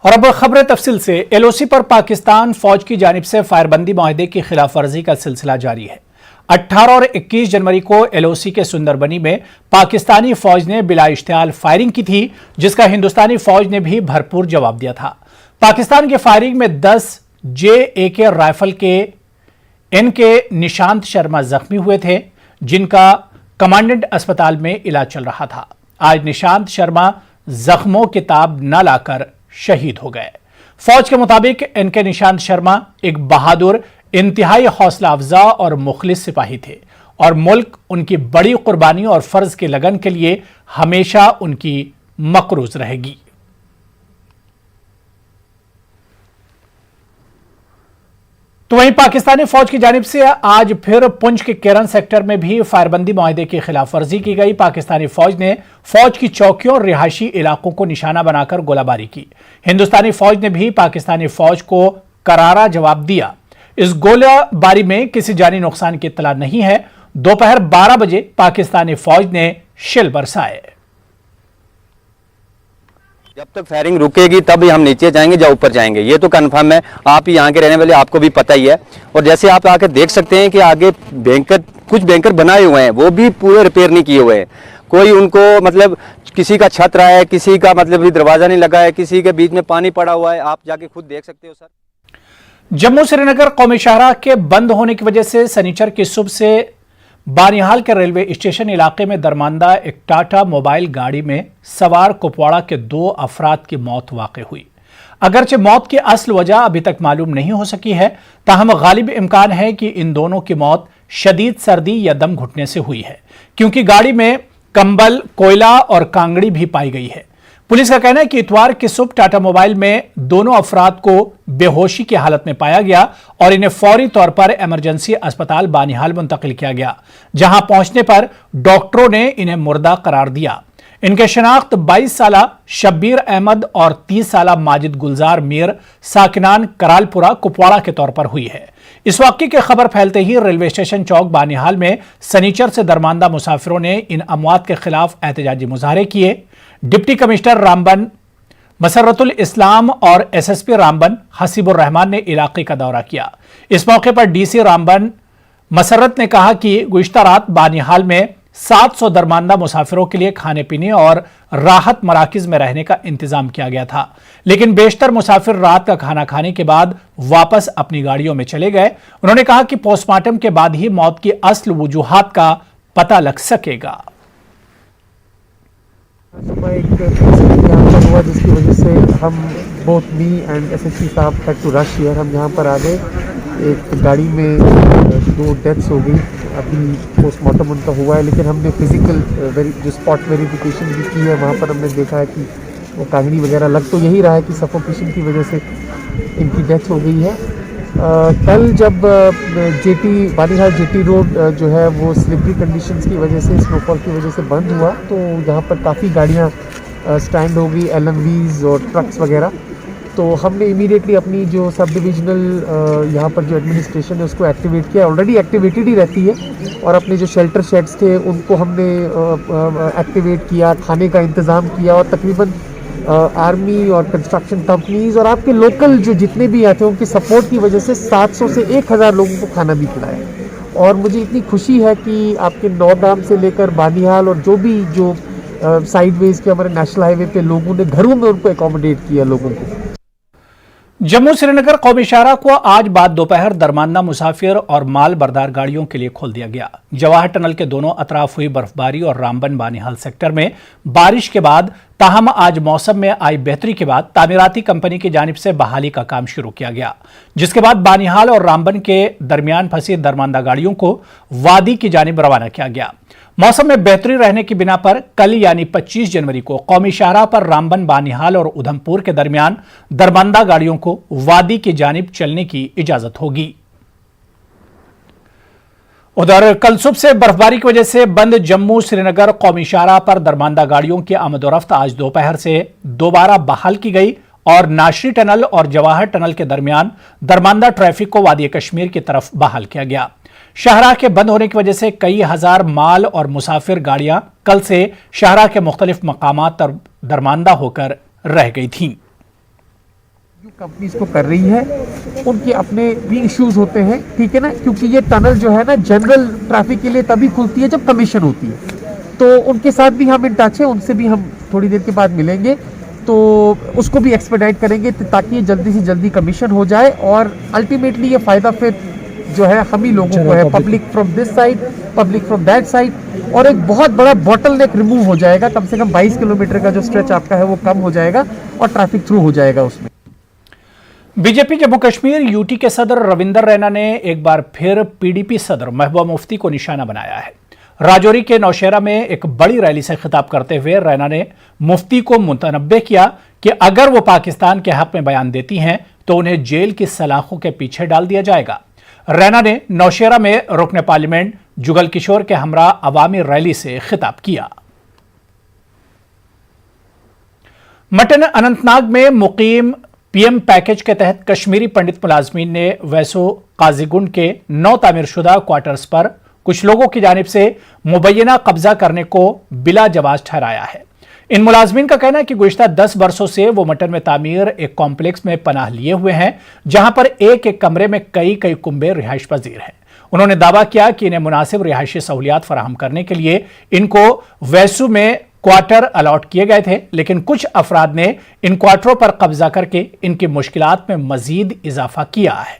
और अब खबर तफसील से। एलओसी पर पाकिस्तान फौज की जानिब से फायरबंदी माहदे की खिलाफ वर्जी का सिलसिला जारी है। 18 और 21 जनवरी को एलओसी के सुंदरबनी में पाकिस्तानी फौज ने बिला इश्तियाल फायरिंग की थी, जिसका हिंदुस्तानी फौज ने भी भरपूर जवाब दिया था। पाकिस्तान के फायरिंग में 10 JAK राइफल के NK निशांत शर्मा जख्मी हुए थे, जिनका कमांडेंट अस्पताल में इलाज चल रहा था। आज निशांत शर्मा जख्मों के ताब न लाकर शहीद हो गए। फौज के मुताबिक NK निशांत शर्मा एक बहादुर, इंतहाई हौसला अफजा और मुखलिस सिपाही थे और मुल्क उनकी बड़ी कुर्बानी और फर्ज के लगन के लिए हमेशा उनकी मकरूज रहेगी। तो वहीं पाकिस्तानी फौज की जानिब से आज फिर पुंछ के केरन सेक्टर में भी फायरबंदी माहदे की खिलाफ वर्जी की गई। पाकिस्तानी फौज ने फौज की चौकियों और रिहायशी इलाकों को निशाना बनाकर गोलाबारी की। हिंदुस्तानी फौज ने भी पाकिस्तानी फौज को करारा जवाब दिया। इस गोलाबारी में किसी जानी नुकसान की इत्तला नहीं है। दोपहर 12 बजे पाकिस्तानी फौज ने शेल बरसाए। जब तक फायरिंग रुकेगी तब हम नीचे जाएंगे या ऊपर जाएंगे, ये तो कंफर्म है। आप यहाँ के रहने वाले, आपको भी पता ही है। और जैसे आप आके देख सकते हैं कि आगे कुछ बैंकर बनाए हुए हैं, वो भी पूरे रिपेयर नहीं किए हुए हैं। कोई उनको मतलब किसी का छत रहा है, किसी का मतलब दरवाजा नहीं लगा है, किसी के बीच में पानी पड़ा हुआ है। आप जाके खुद देख सकते हो सर। जम्मू श्रीनगर कौमी शाहराह के बंद होने की वजह से शनिचर की सुबह से बानिहाल के रेलवे स्टेशन इलाके में दरमांदा एक टाटा मोबाइल गाड़ी में सवार कुपवाड़ा के 2 अफराद की मौत वाक़ई हुई। अगरचे मौत की असल वजह अभी तक मालूम नहीं हो सकी है, ताहम गालिब इम्कान है कि इन दोनों की मौत शदीद सर्दी या दम घुटने से हुई है, क्योंकि गाड़ी में कंबल, कोयला और कांगड़ी भी पाई गई है। पुलिस का कहना है कि इतवार की सुबह टाटा मोबाइल में दोनों अफराद को बेहोशी की हालत में पाया गया और इन्हें फौरी तौर पर इमरजेंसी अस्पताल बानिहाल मुंतकिल किया गया, जहां पहुंचने पर डॉक्टरों ने इन्हें मुर्दा करार दिया। इनके शनाख्त 22 साला शब्बीर अहमद और 30 साला माजिद गुलजार मीर साकिनान करालपुरा कुपवाड़ा के तौर पर हुई है। इस वाक़े की खबर फैलते ही रेलवे स्टेशन चौक बानिहाल में सनीचर से दरमांदा मुसाफिरों ने इन अमवात के खिलाफ एहतजाजी मुजाहरे किए। डिप्टी कमिश्नर रामबन मसर्रतुल इस्लाम और SSP रामबन हसीबुर रहमान ने इलाके का दौरा किया। इस मौके पर DC रामबन मसर्रत ने कहा कि गुज़िश्ता रात बानिहाल में 700 दरमांदा मुसाफिरों के लिए खाने पीने और राहत मराकिज में रहने का इंतजाम किया गया था, लेकिन बेशतर मुसाफिर रात का खाना खाने के बाद वापस अपनी गाड़ियों में चले गए। उन्होंने कहा कि पोस्टमार्टम के बाद ही मौत की असल वजूहात का पता लग सकेगा। एक यहाँ पर हुआ जिसकी वजह से हम बोथ मी एंड SSP साहब हैड टू रश हियर। हम यहाँ पर आ गए। एक गाड़ी में 2 डेथ्स हो गई। अभी पोस्टमार्टम उनका हुआ है, लेकिन हमने फिजिकल जो स्पॉट वेरिफिकेशन भी की है, वहाँ पर हमने देखा है कि वो कांगड़ी वगैरह लग तो यही रहा है कि सफोकेशन की वजह से इनकी डेथ हो गई है। कल जब बानिहाल JT रोड जो है वो स्लिपरी कंडीशंस की वजह से, स्नोफॉल की वजह से बंद हुआ, तो यहाँ पर काफ़ी गाड़ियाँ स्टैंड हो गई, LMVs और ट्रक्स वगैरह। तो हमने इमीडिएटली अपनी जो सब डिविजनल यहाँ पर जो एडमिनिस्ट्रेशन है उसको एक्टिवेट किया। ऑलरेडी एक्टिवेटेड ही रहती है, और अपने जो शेल्टर शेड्स थे उनको हमने एक्टिवेट किया, खाने का इंतज़ाम किया, और तकरीबन आर्मी और कंस्ट्रक्शन कंपनीज और आपके लोकल जो जितने भी आते हैं उनकी सपोर्ट की वजह से 700 से 1000 लोगों को खाना भी खिलाया। और मुझे इतनी खुशी है कि आपके नौगाम से लेकर बानिहाल और जो साइडवेज के हमारे नेशनल हाईवे पे लोगों ने घरों में उनको एकोमोडेट किया लोगों को। जम्मू श्रीनगर कौमी शाहराह को आज बाद दोपहर दरमांदा मुसाफिर और माल बरदार गाड़ियों के लिए खोल दिया गया। जवाहर टनल के दोनों अतराफ हुई बर्फबारी और रामबन बानिहाल सेक्टर में बारिश के बाद, ताहम आज मौसम में आई बेहतरी के बाद तामीराती कंपनी की जानिब से बहाली का काम शुरू किया गया, जिसके बाद बानिहाल और रामबन के दरमियान फंसी दरमांदा गाड़ियों को वादी की जानिब रवाना किया गया। मौसम में बेहतरी रहने की बिना पर कल यानी 25 जनवरी को कौमी शाहराह पर रामबन, बानिहाल और उधमपुर के दरमियान दरमांदा गाड़ियों को वादी की जानिब चलने की इजाजत होगी। उधर कल सुबह से बर्फबारी की वजह से बंद जम्मू श्रीनगर कौमी शाहराह पर दरमांदा गाड़ियों की आमदोरफ्त आज दोपहर से दोबारा बहाल की गई और नाशरी टनल और जवाहर टनल के दरमियान दरमांदा ट्रैफिक को वादी कश्मीर की तरफ बहाल किया गया। शाहराह के बंद होने की वजह से कई हजार माल और मुसाफिर गाड़ियां कल से शाहराह के मुख्तलिफ मकामात पर दरमांदा होकर रह गई थीं। कंपनीज को कर रही है, उनके अपने भी इश्यूज होते हैं, ठीक है ना, क्योंकि ये टनल जो है ना जनरल ट्रैफिक के लिए तभी खुलती है जब कमीशन होती है। तो उनके साथ भी हम इन टच है, उनसे भी हम थोड़ी देर के बाद मिलेंगे, तो उसको भी एक्सपेडाइट करेंगे ताकि ये जल्दी से जल्दी कमीशन हो जाए और अल्टीमेटली ये फ़ायदा फिर जो है हम ही लोगों को है, public from this side, public from that side, और एक बहुत बड़ा बॉटल नेक रिमूव हो जाएगा। कम से कम 22 किलोमीटर का जो स्ट्रेच आपका है वो कम हो जाएगा और ट्रैफिक थ्रू हो जाएगा उसमें। बीजेपी जम्मू कश्मीर यूटी के सदर रविंदर रैना ने एक बार फिर पीडीपी सदर महबूबा मुफ्ती को निशाना बनाया है। राजौरी के नौशेरा में एक बड़ी रैली से खिताब करते हुए रैना ने मुफ्ती को मुतनब्बे किया कि अगर वो पाकिस्तान के हक में बयान देती हैं तो उन्हें जेल की सलाखों के पीछे डाल दिया जाएगा। रैना ने नौशेरा में रुकने पार्लियामेंट जुगल किशोर के हमरा अवामी रैली से खिताब किया। मटन अनंतनाग में मुकीम पीएम पैकेज के तहत कश्मीरी पंडित मुलाजमीन ने वैसो काजीगुंड के 9 तामीरशुदा क्वार्टर्स पर कुछ लोगों की जानिब से मुबैना कब्जा करने को बिला जवाज ठहराया है। इन मुलाजमीन का कहना है कि गुज़िश्ता 10 बरसों से वो मटन में तामीर एक कॉम्प्लेक्स में पनाह लिए हुए हैं, जहां पर एक एक कमरे में कई कई कुंबे रिहाइश पजीर हैं। उन्होंने दावा किया कि इन्हें मुनासिब रिहायशी सहूलियात फराहम करने के लिए इनको वैसू में क्वार्टर अलॉट किए गए थे, लेकिन कुछ अफराद ने इन क्वार्टरों पर कब्जा करके इनकी मुश्किलात में मजीद इजाफा किया है।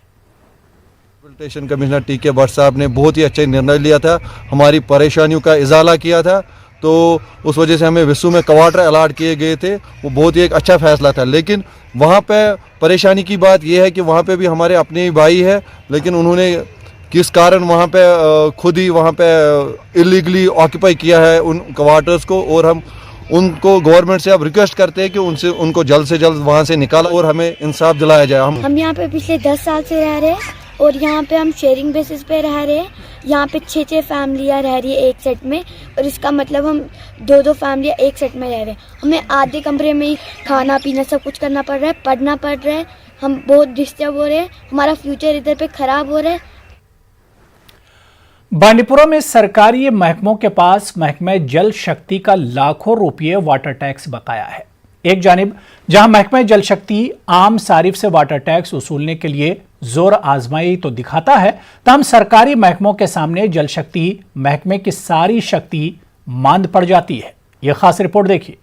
स्टेशन कमिश्नर टीके भट्ट साहब ने बहुत ही अच्छा निर्णय लिया था, हमारी परेशानियों का इजाला किया था, तो उस वजह से हमें विसु में क्वार्टर अलॉट किए गए थे। वो बहुत ही एक अच्छा फैसला था। लेकिन वहाँ पे परेशानी की बात यह है कि वहाँ पे भी हमारे अपने ही भाई है, लेकिन उन्होंने किस कारण वहाँ पे खुद ही वहाँ पे इलीगली ऑक्यूपाई किया है उन क्वार्टर्स को, और हम उनको गवर्नमेंट से अब रिक्वेस्ट करते हैं कि उनको जल्द से जल्द वहाँ से निकाला और हमें इंसाफ दिलाया जाए। हम यहाँ पे पिछले 10 साल से रह रहे हैं और यहाँ पे हम शेयरिंग बेसिस पे रह रहे हैं। यहाँ पे 6 फैमिलियाँ रह रही है एक सेट में, और इसका मतलब हम 2 फैमिलियाँ एक सेट में रह रहे हैं। हमें आधे कमरे में ही खाना पीना सब कुछ करना पड़ रहा है, पढ़ना पड़ रहा है, हम बहुत डिस्टर्ब हो रहे हैं, हमारा फ्यूचर इधर पे खराब हो रहा है। बांडीपुरा में सरकारी महकमों के पास महकमे जल शक्ति का लाखों रुपये वाटर टैक्स बकाया है। एक जानिब जहां महकमे जल शक्ति आम सारिफ से वाटर टैक्स वसूलने के लिए जोर आजमाई तो दिखाता है, तमाम सरकारी महकमों के सामने जल शक्ति महकमे की सारी शक्ति मांद पड़ जाती है। यह खास रिपोर्ट देखिए।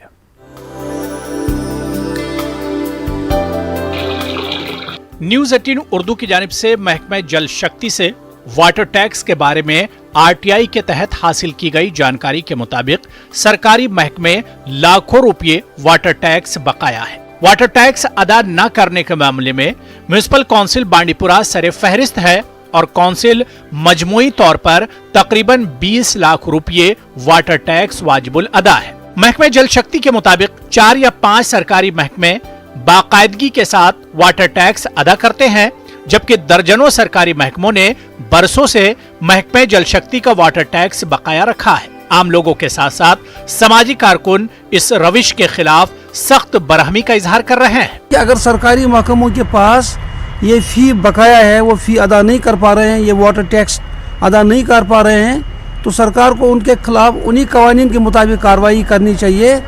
न्यूज 18 उर्दू की जानिब से महकमे जल शक्ति से वाटर टैक्स के बारे में आरटीआई के तहत हासिल की गई जानकारी के मुताबिक सरकारी महकमे लाखों रुपये वाटर टैक्स बकाया है। वाटर टैक्स अदा न करने के मामले में म्युनिसिपल काउंसिल बांडीपुरा सरे फहरिस्त है और काउंसिल मजमूई तौर पर तकरीबन 20 लाख रुपये वाटर टैक्स वाजिबुल अदा है। महकमे जल शक्ति के मुताबिक 4 या 5 सरकारी महकमे बाकायदगी के साथ वाटर टैक्स अदा करते हैं, जबकि दर्जनों सरकारी महकमों ने बरसों से महकमे जल शक्ति का वाटर टैक्स बकाया रखा है। आम लोगों के साथ साथ सामाजिक कारकुन इस रविश के खिलाफ सख्त बरहमी का इजहार कर रहे हैं कि अगर सरकारी महकमों के पास ये फी बकाया है, वो फी अदा नहीं कर पा रहे हैं, ये वाटर टैक्स अदा नहीं कर पा रहे हैं, तो सरकार को उनके खिलाफ उन्हीं कवानीन के मुताबिक कार्रवाई करनी चाहिए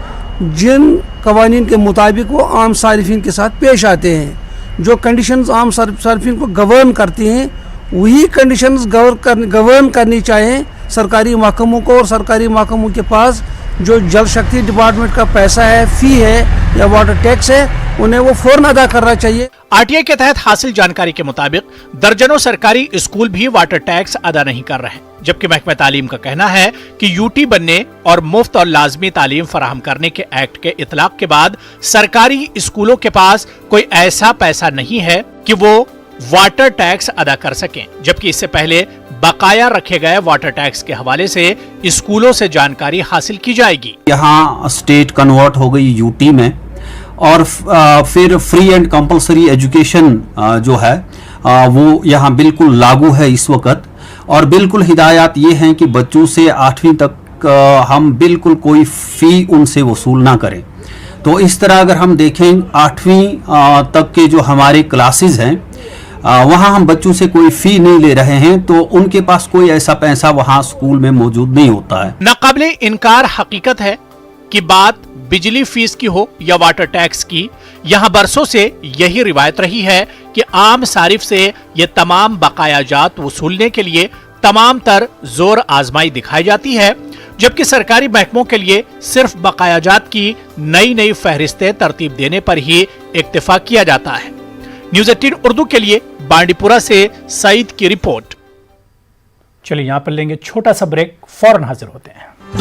जिन कवानीन के मुताबिक वो आम सारिफिन के साथ पेश आते हैं। जो कंडीशंस आम सार्फिन को गवर्न करती हैं वही कंडीशंस गवर्न करनी चाहिए सरकारी महकमों को, और सरकारी महकमों के पास जो जल शक्ति डिपार्टमेंट का पैसा है, फी है या वाटर टैक्स है, उन्हें वो फौरन अदा करना चाहिए। आरटीआई के तहत हासिल जानकारी के मुताबिक दर्जनों सरकारी स्कूल भी वाटर टैक्स अदा नहीं कर रहे हैं, जबकि महकमा तालीम का कहना है कि यूटी बनने और मुफ्त और लाजमी तालीम फराहम करने के एक्ट के इतलाक के बाद सरकारी स्कूलों के पास कोई ऐसा पैसा नहीं है कि वो वाटर टैक्स अदा कर सकें, जबकि इससे पहले बकाया रखे गए वाटर टैक्स के हवाले से स्कूलों से जानकारी हासिल की जाएगी। यहाँ स्टेट कन्वर्ट हो गई यूटी में, और फिर फ्री एंड कंपलसरी एजुकेशन जो है वो यहाँ बिल्कुल लागू है इस वक्त, और बिल्कुल हिदायत ये हैं कि बच्चों से 8वीं तक हम बिल्कुल कोई फ़ी उनसे वसूल ना करें। तो इस तरह अगर हम देखें 8वीं तक के जो हमारे क्लासेस हैं वहाँ हम बच्चों से कोई फ़ी नहीं ले रहे हैं, तो उनके पास कोई ऐसा पैसा वहाँ स्कूल में मौजूद नहीं होता है। नाकाबिले इनकार हकीकत है कि बात बिजली फीस की हो या वाटर टैक्स की, यहां बरसों से यही रिवायत रही है कि आम सारिफ से ये तमाम बकायाजात वसूलने के लिए तमाम तर जोर आजमाई दिखाई जाती है, जबकि सरकारी महकमों के लिए सिर्फ बकायाजात की नई नई फहरिस्तें तरतीब देने पर ही इक्तिफा किया जाता है। न्यूज़ 18 उर्दू के लिए बांडीपुरा से सईद की रिपोर्ट। चलिए यहां पर लेंगे छोटा सा ब्रेक, फौरन हाजिर होते हैं।